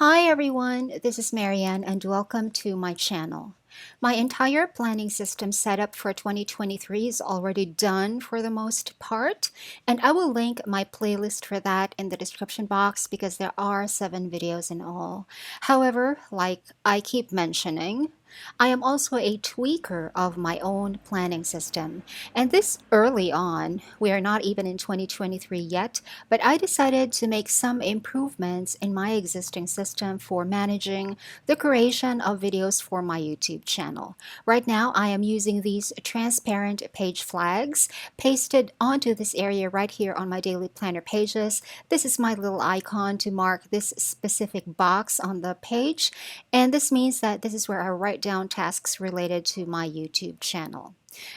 Hi everyone, this is Marianne and welcome to my channel. My entire planning system setup for 2023 is already done for the most part, and I will link my playlist for that in the description box because there are 7 videos in all. However, like I keep mentioning, I am also a tweaker of my own planning system. And this early on, we are not even in 2023 yet, but I decided to make some improvements in my existing system for managing the creation of videos for my YouTube channel. Right now, I am using these transparent page flags pasted onto this area right here on my daily planner pages. This is my little icon to mark this specific box on the page, and this means that this is where I write down tasks related to my YouTube channel.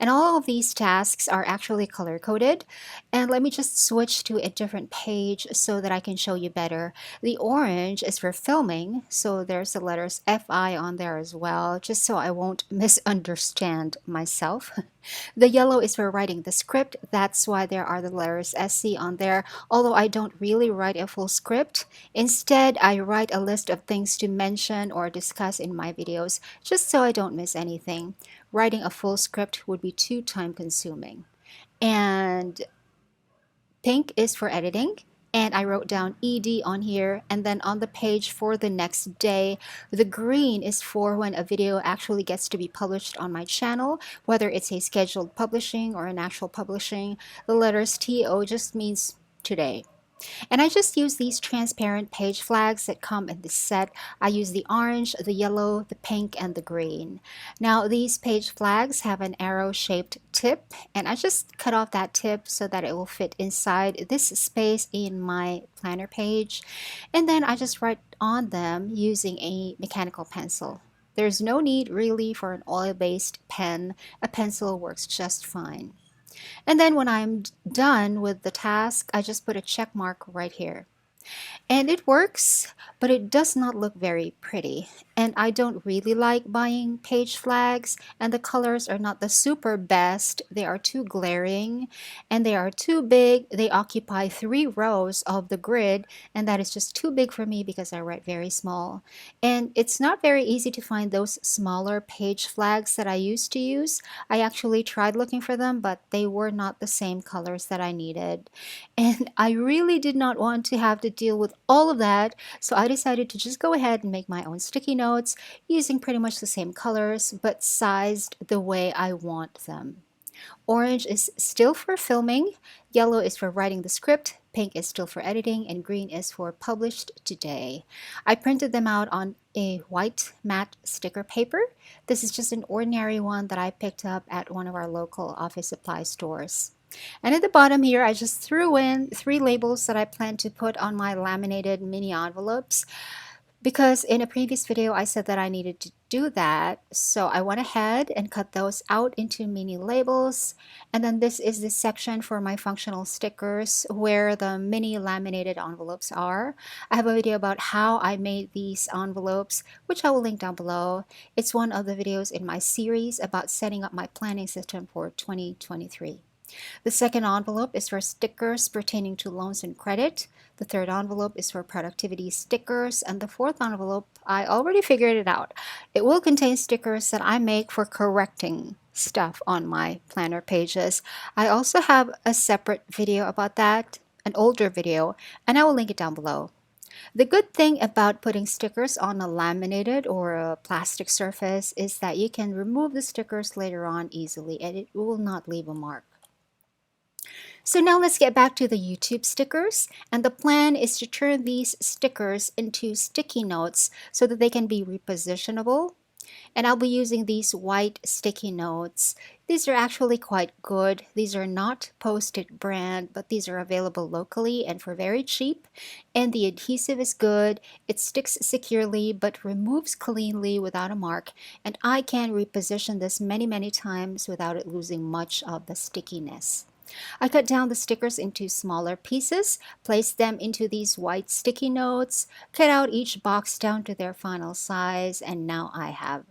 And all of these tasks are actually color coded. And let me just switch to a different page so that I can show you better. The orange is for filming, so there's the letters FI on there as well, just so I won't misunderstand myself. The yellow is for writing the script. That's why there are the letters SC on there, although I don't really write a full script. Instead, I write a list of things to mention or discuss in my videos, just so I don't miss anything. Writing a full script would be too time consuming. And pink is for editing. And I wrote down ED on here, and then on the page for the next day, the green is for when a video actually gets to be published on my channel, whether it's a scheduled publishing or an actual publishing. The letters TO just means today. And I just use these transparent page flags that come in this set. I use the orange, the yellow, the pink, and the green. Now these page flags have an arrow-shaped tip, and I just cut off that tip so that it will fit inside this space in my planner page. And then I just write on them using a mechanical pencil. There's no need really for an oil-based pen. A pencil works just fine. And then when I'm done with the task, I just put a check mark right here. And it works, but it does not look very pretty. And I don't really like buying page flags, and the colors are not the super best. They are too glaring and they are too big. They occupy 3 rows of the grid, and that is just too big for me because I write very small. And it's not very easy to find those smaller page flags that I used to use. I actually tried looking for them, but they were not the same colors that I needed. And I really did not want to have to deal with all of that, so I decided to just go ahead and make my own sticky notes using pretty much the same colors but sized the way I want them. Orange is still for filming, yellow is for writing the script, pink is still for editing, and green is for published today. I printed them out on a white matte sticker paper. This is just an ordinary one that I picked up at one of our local office supply stores. And at the bottom here, I just threw in 3 labels that I plan to put on my laminated mini envelopes because in a previous video I said that I needed to do that. So I went ahead and cut those out into mini labels. And then this is the section for my functional stickers where the mini laminated envelopes are. I have a video about how I made these envelopes, which I will link down below. It's one of the videos in my series about setting up my planning system for 2023. The second envelope is for stickers pertaining to loans and credit. The third envelope is for productivity stickers. And the fourth envelope, I already figured it out. It will contain stickers that I make for correcting stuff on my planner pages. I also have a separate video about that, an older video, and I will link it down below. The good thing about putting stickers on a laminated or a plastic surface is that you can remove the stickers later on easily and it will not leave a mark. So now let's get back to the YouTube stickers, and the plan is to turn these stickers into sticky notes so that they can be repositionable. And I'll be using these white sticky notes. These are actually quite good. These are not Post-it brand, but these are available locally and for very cheap. And the adhesive is good. It sticks securely but removes cleanly without a mark. And I can reposition this many times without it losing much of the stickiness. I cut down the stickers into smaller pieces, placed them into these white sticky notes, cut out each box down to their final size, and now I have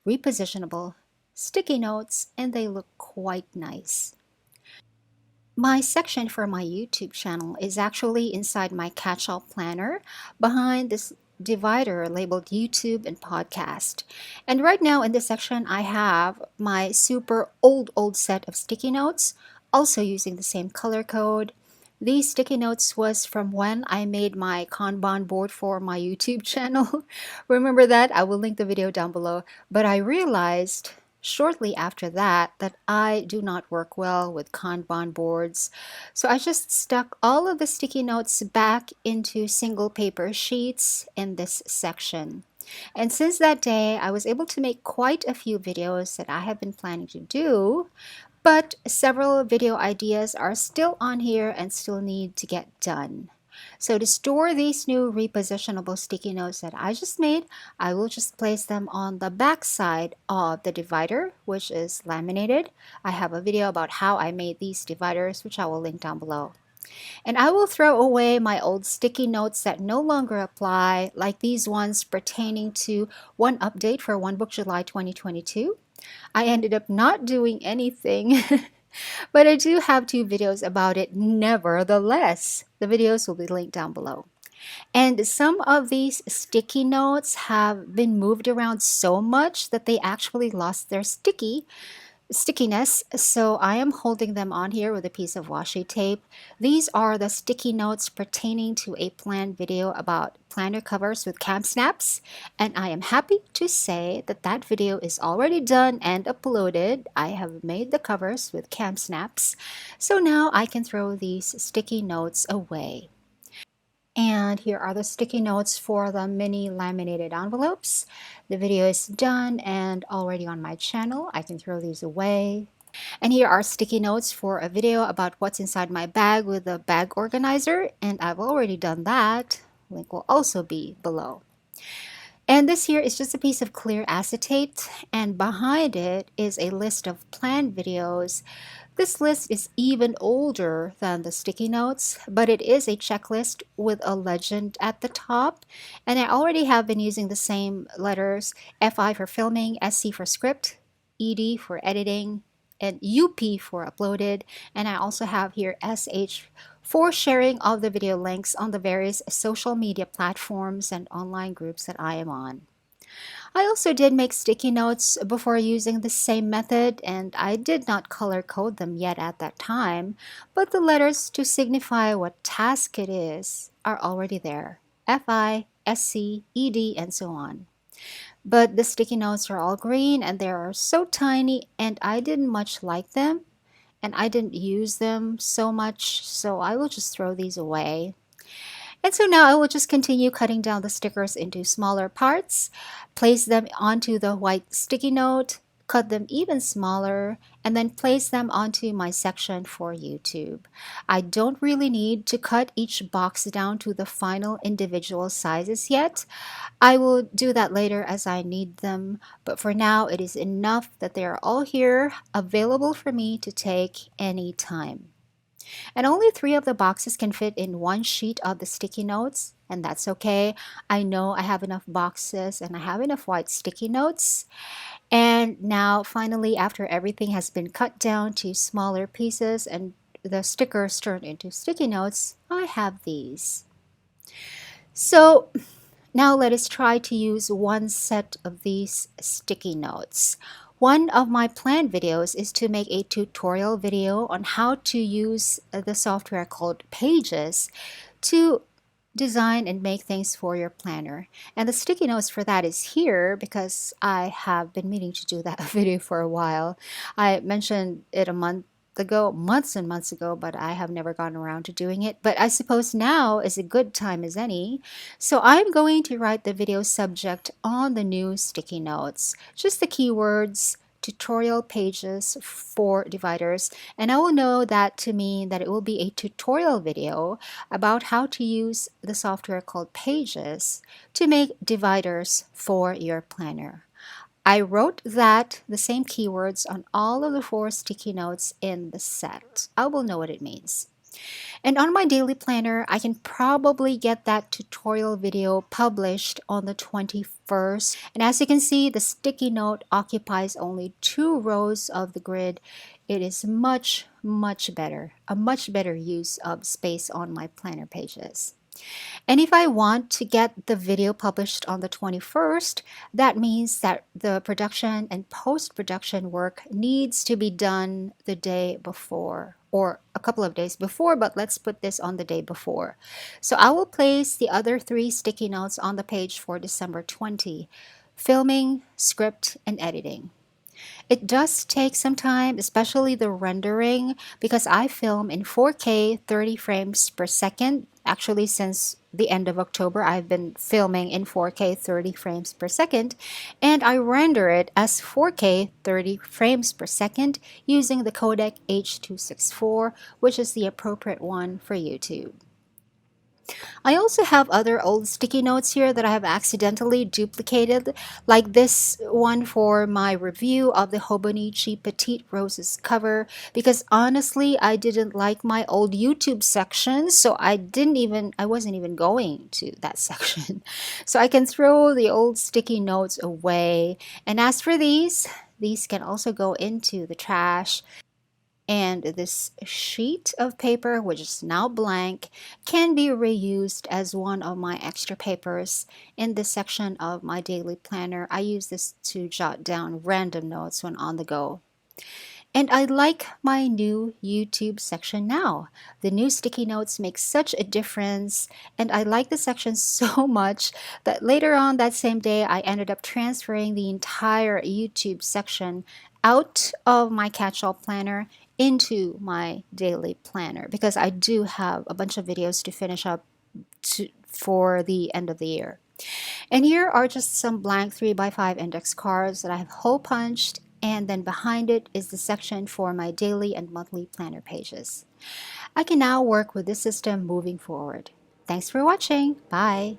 repositionable sticky notes, and they look quite nice. My section for my YouTube channel is actually inside my catch-all planner behind this divider labeled YouTube and podcast. And right now in this section, I have my super old set of sticky notes, also using the same color code. These sticky notes was from when I made my Kanban board for my YouTube channel. Remember that? I will link the video down below. But I realized shortly after that that I do not work well with Kanban boards. So I just stuck all of the sticky notes back into single paper sheets in this section. And since that day, I was able to make quite a few videos that I have been planning to do, but several video ideas are still on here and still need to get done. So to store these new repositionable sticky notes that I just made, I will just place them on the back side of the divider, which is laminated. I have a video about how I made these dividers, which I will link down below. And I will throw away my old sticky notes that no longer apply, like these ones pertaining to one update for One Book July 2022. I ended up not doing anything, but I do have two videos about it nevertheless. The videos will be linked down below. And some of these sticky notes have been moved around so much that they actually lost their stickiness, so I am holding them on here with a piece of washi tape. These are the sticky notes pertaining to a planned video about planner covers with cam snaps, and I am happy to say that that video is already done and uploaded. I have made the covers with cam snaps, so now I can throw these sticky notes away. And here are the sticky notes for the mini laminated envelopes. The video is done and already on my channel. I can throw these away. And here are sticky notes for a video about what's inside my bag with a bag organizer. And I've already done that. Link will also be below. And this here is just a piece of clear acetate, and behind it is a list of planned videos. This list is even older than the sticky notes, but it is a checklist with a legend at the top. And I already have been using the same letters: FI for filming, SC for script, ED for editing, and UP for uploaded. And I also have here SH for sharing of the video links on the various social media platforms and online groups that I am on. I also did make sticky notes before using the same method, and I did not color code them yet at that time, but the letters to signify what task it is are already there: FI, SC, ED, and so on. But the sticky notes are all green and they are so tiny, and I didn't much like them, and I didn't use them so much, so I will just throw these away. And so now I will just continue cutting down the stickers into smaller parts, place them onto the white sticky note, cut them even smaller, and then place them onto my section for YouTube. I don't really need to cut each box down to the final individual sizes yet. I will do that later as I need them, but for now it is enough that they are all here, available for me to take anytime. And only 3 of the boxes can fit in one sheet of the sticky notes, and that's okay. I know I have enough boxes and I have enough white sticky notes. And now finally, after everything has been cut down to smaller pieces and the stickers turned into sticky notes, I have these. So now let us try to use one set of these sticky notes. One of my planned videos is to make a tutorial video on how to use the software called Pages to design and make things for your planner. And the sticky notes for that is here because I have been meaning to do that video for a while. I mentioned it a month ago, months and months ago, but I have never gotten around to doing it. But I suppose now is a good time as any. So I'm going to write the video subject on the new sticky notes, just the keywords, tutorial pages for dividers, and I will know that to mean that it will be a tutorial video about how to use the software called Pages to make dividers for your planner. I wrote that, the same keywords, on all of the 4 sticky notes in the set. I will know what it means. And on my daily planner, I can probably get that tutorial video published on the 21st. And as you can see, the sticky note occupies only 2 rows of the grid. It is much better, a much better use of space on my planner pages. And if I want to get the video published on the 21st, that means that the production and post-production work needs to be done the day before or a couple of days before, but let's put this on the day before. So I will place the other 3 sticky notes on the page for December 20, filming, script, and editing. It does take some time, especially the rendering, because I film in 4K 30 frames per second. Actually, since the end of October, I've been filming in 4K 30 frames per second, and I render it as 4K 30 frames per second using the codec H.264, which is the appropriate one for YouTube. I also have other old sticky notes here that I have accidentally duplicated, like this one for my review of the Hobonichi Petite Roses cover, because honestly, I didn't like my old YouTube section, so I wasn't even going to that section. So I can throw the old sticky notes away. And as for these can also go into the trash. And this sheet of paper, which is now blank, can be reused as one of my extra papers in this section of my daily planner. I use this to jot down random notes when on the go. And I like my new YouTube section now. The new sticky notes make such a difference, and I like the section so much that later on that same day, I ended up transferring the entire YouTube section out of my catch-all planner into my daily planner because I do have a bunch of videos to finish up for the end of the year. And here are just some blank 3x5 index cards that I have hole punched, and then behind it is the section for my daily and monthly planner pages. I can now work with this system moving forward. Thanks for watching. Bye.